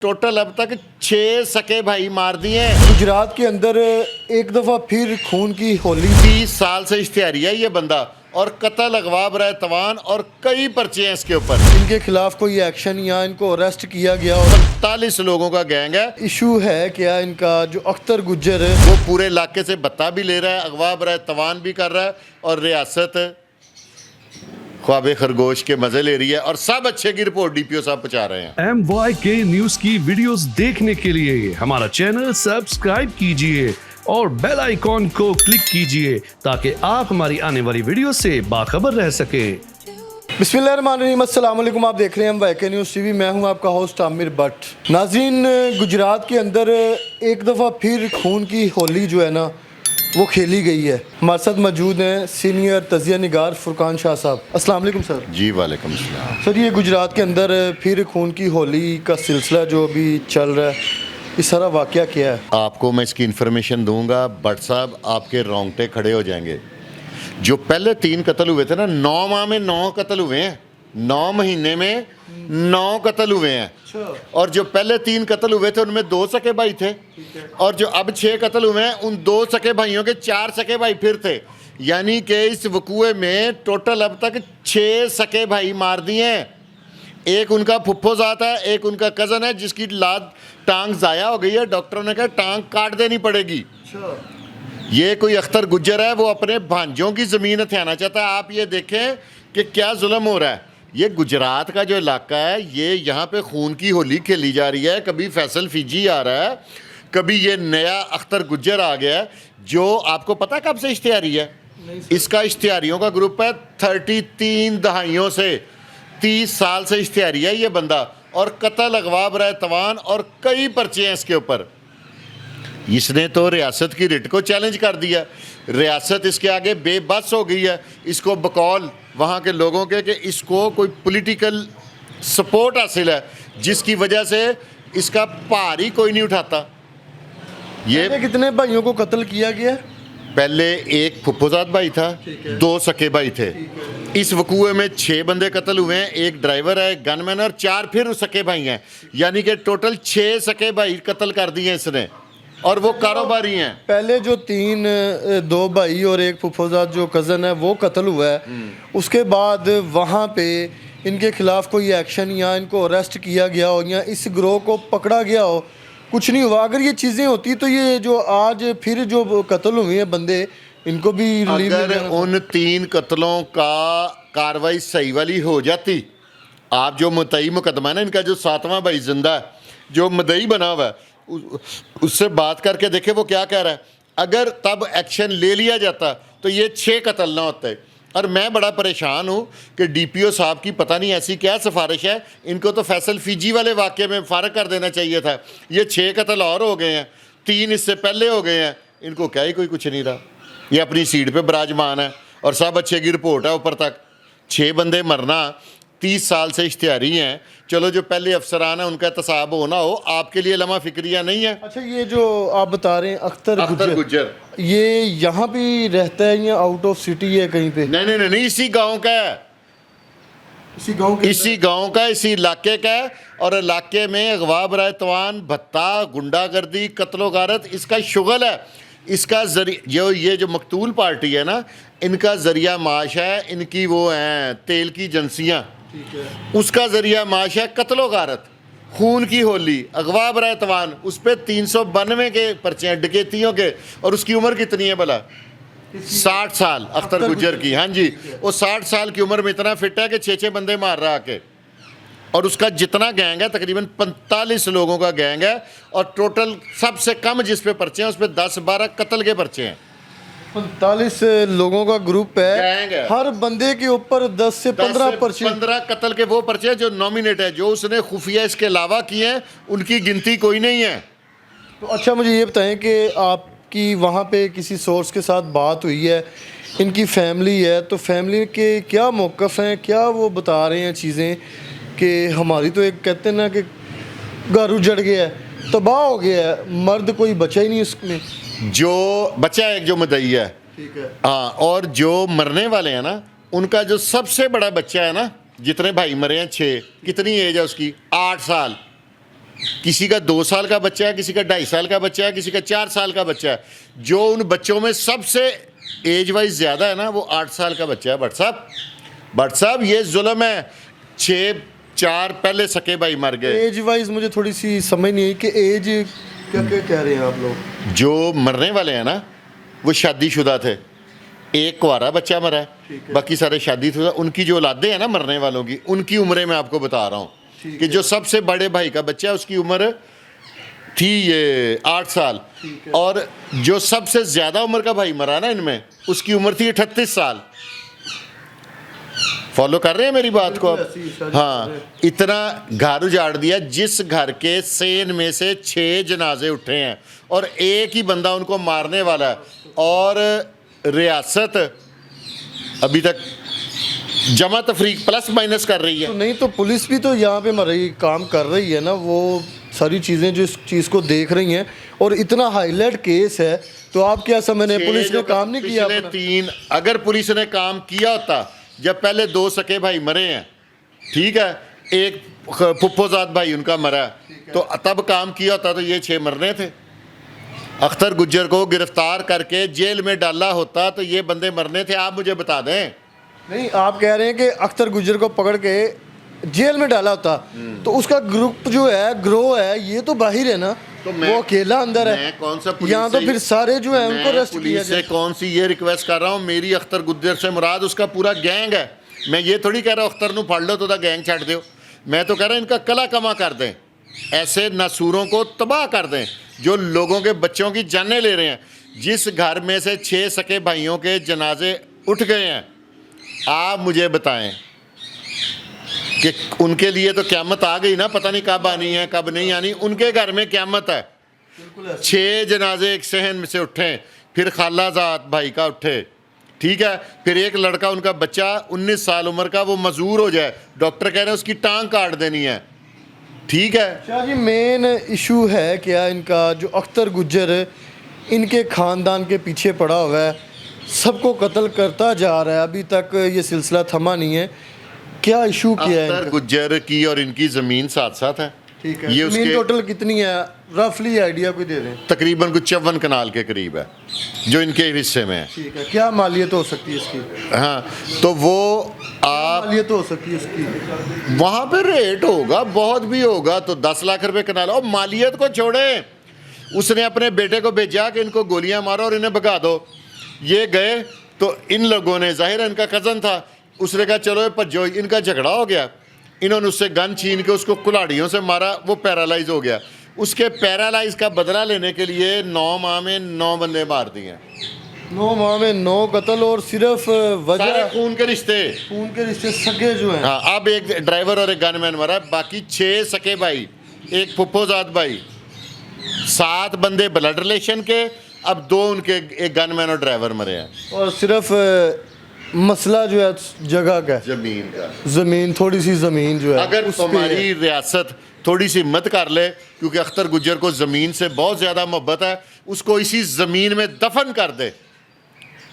Total अब तक 6 सके भाई मार दिए। गुजरात के अंदर एक दफ़ा फिर खून की होली। 30 साल से इश्तिहारी है ये बंदा और कत्ल, अगवा, बराए तवान और कई पर्चे हैं इसके ऊपर। इनके खिलाफ कोई एक्शन या इनको अरेस्ट किया गया और 45 लोगों का गैंग है। इशू है क्या इनका जो अख्तर गुज्जर है वो पूरे इलाके से बत्ता भी ले रहा है, अगवा, बराए तवान भी कर रहा है और रियासत ख्वाबे खरगोश के मजे ले रही है और सब अच्छे की रिपोर्ट डीपीओ साहब पहुंचा रहे हैं। MYK न्यूज की वीडियोस देखने के लिए हमारा चैनल सब्सक्राइब कीजिए और बेल आइकॉन को क्लिक कीजिए ताकि आप हमारी आने वाली वीडियो से बाखबर रह सके। बिस्मिल्लाहिर्रहमानिर्रहीम, अस्सलाम वालेकुम। आप देख रहे हैं MYK न्यूज़ टीवी। मैं हूं आपका होस्ट आमिर भट्ट। नाज़रीन, गुजरात के अंदर एक दफ़ा फिर खून की होली जो है ना वो खेली गई है। हमारे साथ मौजूद हैं सीनियर तजिया निगार फुरकान शाह साहब। अस्सलाम वालेकुम सर। जी वालेकुम सलाम। सर, ये गुजरात के अंदर फिर खून की होली का सिलसिला जो अभी चल रहा है, ये सारा वाक़या क्या है? आपको मैं इसकी इन्फॉर्मेशन दूंगा, भट्ट साहब आपके रोंगटे खड़े हो जाएंगे। जो पहले 3 कत्ल हुए थे ना, 9 माह में 9 कत्ल हुए हैं, 9 महीने में 9 कत्ल हुए हैं। और जो पहले 3 कत्ल हुए थे उनमें 2 सके भाई थे और जो अब 6 कत्ल हुए हैं उन 2 सके भाइयों के 4 सके भाई फिर थे। यानी कि इस वकूए में टोटल अब तक 6 सके भाई मार दिए हैं। एक उनका फुफ्फोजात है, एक उनका कज़न है जिसकी लाद टांग ज़ाया हो गई है। डॉक्टरों ने कहा टांग काट देनी पड़ेगी। ये कोई अख्तर गुज्जर है, वो अपने भांजों की ज़मीन हथियाना चाहता है। आप ये देखें कि क्या जुल्म हो रहा है। ये गुजरात का जो इलाका है, ये यहाँ पे खून की होली खेली जा रही है। कभी फैसल फीजी आ रहा है, कभी ये नया अख्तर गुज्जर आ गया है जो आपको पता कब से इश्तिहारी है। इसका इश्तिहारियों का ग्रुप है 33 दहाइयों से, 30 साल से इश्तिहारी है ये बंदा और कत्ल, अगवा, बराए तवान और कई पर्चे हैं इसके ऊपर। इसने तो रियासत की रिट को चैलेंज कर दिया। रियासत इसके आगे बेबस हो गई है। इसको बकौल वहाँ के लोगों के कि इसको कोई पॉलिटिकल सपोर्ट हासिल है जिसकी वजह से इसका भार ही कोई नहीं उठाता। ये कितने भाइयों को कत्ल किया गया? पहले एक फुफ्फोजात भाई था, 2 सके भाई थे। इस वकूए में 6 बंदे कत्ल हुए हैं, एक ड्राइवर है, एक गनमैन और 4 फिर सके भाई हैं। यानी कि टोटल 6 सके भाई कत्ल कर दिए इसने और वो कारोबारी हैं। पहले जो 2 भाई और एक फुफोजात जो कज़न है वो कत्ल हुआ है, उसके बाद वहाँ पे इनके खिलाफ कोई एक्शन या इनको अरेस्ट किया गया हो या इस गिरोह को पकड़ा गया हो, कुछ नहीं हुआ। अगर ये चीज़ें होती तो ये जो आज फिर जो कत्ल हुए हैं बंदे, इनको भी रिलीव अगर उन 3 कत्लों का कार्रवाई सही वाली हो जाती, आप जो मुतई मुकदमा है ना, इनका जो 7वां भाई जिंदा है, जो मदई बना हुआ है, उससे बात करके देखे वो क्या कह रहा है। अगर तब एक्शन ले लिया जाता तो ये 6 कत्ल ना होते। और मैं बड़ा परेशान हूँ कि डीपीओ साहब की पता नहीं ऐसी क्या सिफारिश है, इनको तो फैसल फीजी वाले वाक़े में फ़ारग कर देना चाहिए था। ये 6 कत्ल और हो गए हैं, 3 इससे पहले हो गए हैं। इनको क्या ही कोई कुछ नहीं रहा, ये अपनी सीट पे विराजमान है और सब अच्छे की रिपोर्ट है ऊपर तक। 6 बंदे मरना, 30 साल से इश्तिहारी हैं। चलो जो पहले अफसरान है उनका एहतसाब होना हो, आपके लिए लम्हा फिक्रिया नहीं है। अच्छा, ये जो आप बता रहे हैं अख्तर गुज्जर, ये यहाँ भी रहता है या आउट ऑफ सिटी है कहीं पे? नहीं, इसी गांव का है, इसी गांव का, इसी इलाके का है। और इलाके में अगवा, बराए तवान, भत्ता, गुंडागर्दी, कत्लो गारत इसका शुगल है। इसका ये जो मकतूल पार्टी है ना, इनका जरिया माश है, इनकी वो हैं तेल की एजेंसियाँ, उसका जरिया माश है कत्लो गारत, खून की होली, अगवा, बराए तवान। उस पर 392 के पर्चे हैं डकैतियों के। और उसकी उम्र कितनी है भला? 60 साल अख्तर गुज्जर की। हाँ जी, वो 60 साल की उम्र में इतना फिट है कि 6 बंदे मार रहा आके। और उसका जितना गैंग है तकरीबन 45 लोगों का गैंग है और टोटल सबसे कम जिस पे पर्चे हैं उस पर 10-12 कत्ल के पर्चे हैं। 45 लोगों का ग्रुप गैंग है, है। हर बंदे के ऊपर 10 से 15 पर्चे। 15 कत्ल के वो पर्चे जो नॉमिनेट है, जो उसने खुफिया इसके अलावा किए हैं, उनकी गिनती कोई नहीं है। तो अच्छा, मुझे ये बताएं कि आपकी वहाँ पे किसी सोर्स के साथ बात हुई है, इनकी फैमिली है, तो फैमिली के क्या मौक़िफ़ हैं, क्या वो बता रहे हैं चीज़ें कि हमारी तो एक कहते हैं ना कि घर उजड़ गया है, तबाह हो गया है, मर्द कोई बचा ही नहीं उसमें। जो बच्चा एक जो मदई है, ठीक है, हाँ, और जो मरने वाले हैं ना, उनका जो सबसे बड़ा बच्चा है ना, जितने भाई मरे हैं 6, कितनी एज है उसकी? 8 साल। किसी का 2 साल का बच्चा है, किसी का 2.5 साल का बच्चा है, किसी का 4 साल का बच्चा है। जो उन बच्चों में सबसे एज वाइज ज़्यादा है ना, वो 8 साल का बच्चा है। भट्ट साहब ये जुल्म है। 4 पहले सके भाई मर गए। एज वाइज मुझे थोड़ी सी समझ नहीं आई कि एज क्या क्या कह रहे हैं आप लोग। जो मरने वाले हैं ना, वो शादीशुदा थे। एक कुंवारा बच्चा मरा है, बाकी सारे शादीशुदा। उनकी जो औलादे हैं ना मरने वालों की, उनकी उम्रें मैं आपको बता रहा हूँ कि जो सबसे बड़े भाई का बच्चा है उसकी उम्र थी ये 8 साल, और जो सबसे ज़्यादा उम्र का भाई मरा ना इनमें, उसकी उम्र थी 38 साल। फॉलो कर रहे हैं मेरी बात को आप? हाँ, इतना घर उजाड़ दिया। जिस घर के सेन में से 6 जनाजे उठे हैं और एक ही बंदा उनको मारने वाला है, और रियासत अभी तक जमा तफरीक प्लस माइनस कर रही है। तो नहीं तो पुलिस भी तो यहाँ पे मरई काम कर रही है ना, वो सारी चीज़ें जो इस चीज़ को देख रही हैं, और इतना हाईलाइट केस है, तो आप क्या समझ रहे हैं पुलिस ने काम नहीं किया अपना? 3 अगर पुलिस ने काम किया होता, जब पहले 2 सके भाई मरे हैं, ठीक है, एक फुफ्फोजाद भाई उनका मरा, तो तब काम किया होता तो ये 6 मरने थे। अख्तर गुज्जर को गिरफ्तार करके जेल में डाला होता तो ये बंदे मरने थे। आप मुझे बता दें। नहीं, आप कह रहे हैं कि अख्तर गुज्जर को पकड़ के जेल में डाला होता तो उसका ग्रुप जो है, ग्रोह है, ये तो बाहर है ना, तो वो अकेला अंदर है। मैं कौन सा पुलिस यहाँ तो से- फिर सारे जो है उनको मैं अरेस्ट किया पुलिस से जाए। कौन सी ये रिक्वेस्ट कर रहा हूँ, मेरी अख्तर गुज्जर से मुराद उसका पूरा गैंग है। मैं ये थोड़ी कह रहा हूँ अख्तर नू फड़ लो तो गैंग छड़ दो। मैं तो कह रहा हूँ इनका कला कमा कर दें, ऐसे नासूरों को तबाह कर दें जो लोगों के बच्चों की जानें ले रहे हैं। जिस घर में से 6 सके भाइयों के जनाजे उठ गए हैं, आप मुझे बताएं कि उनके लिए तो क़यामत आ गई ना। पता नहीं कब आनी है कब नहीं आनी। उनके घर में क़यामत है। 6 जनाजे एक सहन में से उठे, फिर खालाजाद भाई का उठे, ठीक है, फिर एक लड़का उनका बच्चा 19 साल उम्र का, वो मजूर हो जाए, डॉक्टर कह रहे हैं उसकी टांग काट देनी है, ठीक है। शाह जी मेन इशू है क्या इनका, जो अख्तर गुज्जर इनके ख़ानदान के पीछे पड़ा हुआ है, सबको कत्ल करता जा रहा है, अभी तक ये सिलसिला थमा नहीं है। क्या इशू क्या है अख्तर इनका? गुज्जर की और इनकी ज़मीन साथ साथ है। ठीक है, ये ज़मीन उसके टोटल कितनी है, रफली आइडिया कोई दे दें? तकरीबन कुछ 54 कनाल के करीब है जो इनके हिस्से में है। ठीक है, क्या मालियत हो सकती है इसकी? हाँ, तो वो आप मालियत हो सकती है इसकी? वहाँ पे रेट होगा, बहुत भी होगा तो 10 लाख रुपए कनाल। और मालियत को छोड़े, उसने अपने बेटे को भेजा कि इनको गोलियां मारो और इन्हें भगा दो। ये गए तो इन लोगों ने, जाहिर है इनका कज़न था, उसने कहा चलो भज्जो। इनका झगड़ा हो गया, इन्होंने उससे गन छीन के उसको कुल्हाड़ियों से मारा, वो पैरालाइज हो गया। उसके पैरालाइज का बदला लेने के लिए 9 माह में 9 बंदे मार दिए। 9 माह में 9 कत्ल, और सिर्फ सारे वजह खून के रिश्ते। खून के रिश्ते सगे जो हैं। हाँ, अब एक ड्राइवर और एक गनमैन मरा, बाकी 6 सके भाई, एक फुफ्फोजाद भाई, 7 बंदे ब्लड रिलेशन के, अब 2 उनके, एक गनमैन और ड्राइवर मरे हैं। और सिर्फ मसला जो है जगह का है, जमीन का। ज़मीन, थोड़ी सी ज़मीन जो है अगर उस पे हमारी रियासत थोड़ी सी हिम्मत कर ले, क्योंकि अख्तर गुज्जर को ज़मीन से बहुत ज़्यादा मोहब्बत है, उसको इसी ज़मीन में दफन कर दे,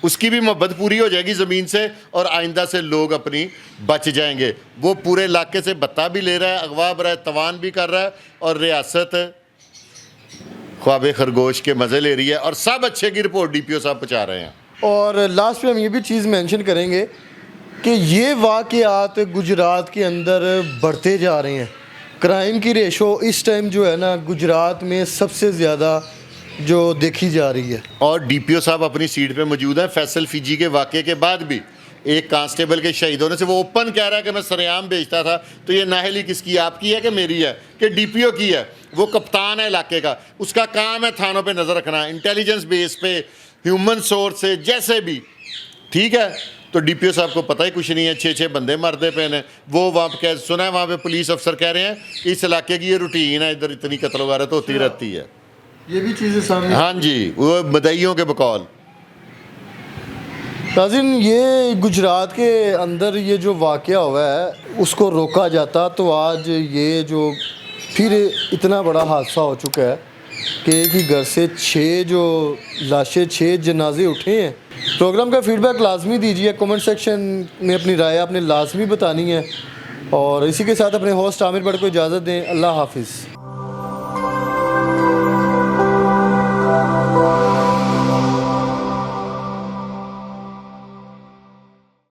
उसकी भी मोहब्बत पूरी हो जाएगी ज़मीन से, और आइंदा से लोग अपनी बच जाएंगे। वो पूरे इलाके से बत्ता भी ले रहा है, अगवा बर है, तवान भी कर रहा है, और रियासत ख्वाब खरगोश के मज़े ले रही है, और सब अच्छे की रिपोर्ट DPO साहब पहुँचा रहे हैं। और लास्ट पे हम ये भी चीज़ मेंशन करेंगे कि ये वाक़यात गुजरात के अंदर बढ़ते जा रहे हैं। क्राइम की रेशो इस टाइम जो है ना गुजरात में सबसे ज़्यादा जो देखी जा रही है। और DPO साहब अपनी सीट पे मौजूद हैं। फैसल फीजी के वाक़े के बाद भी एक कांस्टेबल के शहीद होने से वो ओपन कह रहा है कि मैं सरेआम बेचता था। तो ये नाहली किसकी, आपकी है कि मेरी है, कि DPO की है? वो कप्तान है इलाके का, उसका काम है थानों पे नज़र रखना, इंटेलिजेंस बेस पे, ह्यूमन सोर्स से, जैसे भी, ठीक है। तो DPO साहब को पता ही कुछ नहीं है, 6 बंदे मरते पे ने। वो वहाँ पे सुना है, वहाँ पे पुलिस अफसर कह रहे हैं कि इस इलाके की ये रूटीन है, इधर इतनी कत्ल वारत होती रहती है। ये भी चीज़ें सामने। हाँ जी, वो मदइयों के बकौल। नाज़रीन, ये गुजरात के अंदर ये जो वाक़या हुआ है उसको रोका जाता तो आज ये जो फिर इतना बड़ा हादसा हो चुका है कि एक ही घर से 6 जो लाशें, 6 जनाजे उठे हैं। प्रोग्राम का फीडबैक लाजमी दीजिए, कमेंट सेक्शन में अपनी राय आपने लाजमी बतानी है। और इसी के साथ अपने होस्ट आमिर भट्ट को इजाज़त दें। अल्लाह हाफिज़।